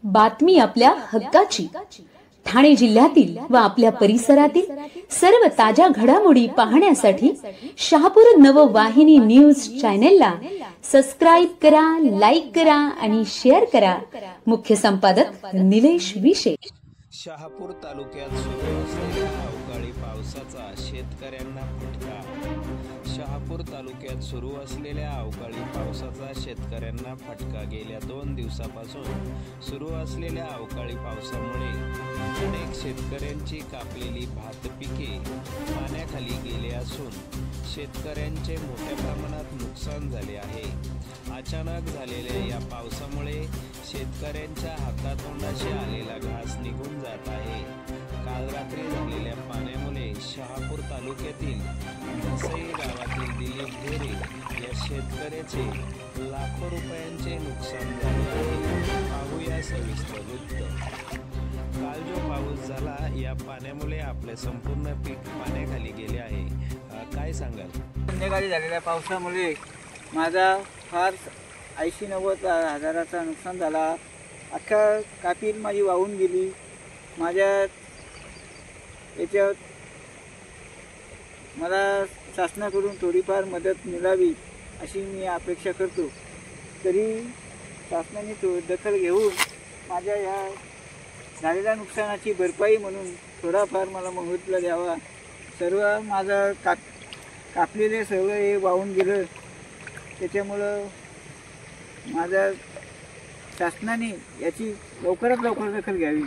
बातमी आपल्या हक्काची. ठाणे जिल्ह्यातील व आपल्या परिसरातील सर्व ताज्या घडामोडी पाहण्यासाठी शहापूर नववाहिनी न्यूज चॅनेलला सबस्क्राईब करा, लाईक करा आणि शेअर करा. मुख्य संपादक निलेश विशे. शहापूर तालुक्यात सुरू असलेल्या अवकाळी पावसाचा शेतकऱ्यांना फटका. शहापूर तालुक्यात सुरू असलेल्या अवकाळी पावसाचा शेतकऱ्यांना फटका. गेल्या 2 दिवसापासून सुरू असलेल्या अवकाळी पावसामुळे अनेक शेतकऱ्यांची कापलेली भात पिके पाण्याखाली गेले असून शेतकऱ्यांचे मोठ्या प्रमाणात नुकसान झाले आहे. अचानक झालेल्या या पावसामुळे शेतकऱ्यांच्या हातातोंडाशी आलेला घास निघून जात आहे. काल रात्री झालेल्या पाण्यामुळे शहापूर तालुक्यातील घसई गावातील दिलीप ढेरे या शेतकऱ्याचे लाखो रुपयांचे नुकसान झाले आहे. पाहूया सविस्तर वृत्त. काल जो पाऊस झाला या पाण्यामुळे आपले संपूर्ण पीक पाण्याखाली गेले आहे. काय सांगाल? संध्याकाळी झालेल्या पावसामुळे माझा फार 80-90 हजाराचा नुकसान झाला. अख्खा कापील माझी वाहून गेली. माझ्या याच्यात मला शासनाकडून थोडीफार मदत मिळावी अशी मी अपेक्षा करतो. तरी शासनाने दखल घेऊन माझ्या या झालेल्या नुकसानाची भरपाई म्हणून थोडाफार मला मोबदला द्यावा. सर्व माझं कापलेले सर्व हे वाहून गेलं. त्याच्यामुळं माझ्या शासनाने याची लवकरात लवकर दखल घ्यावी.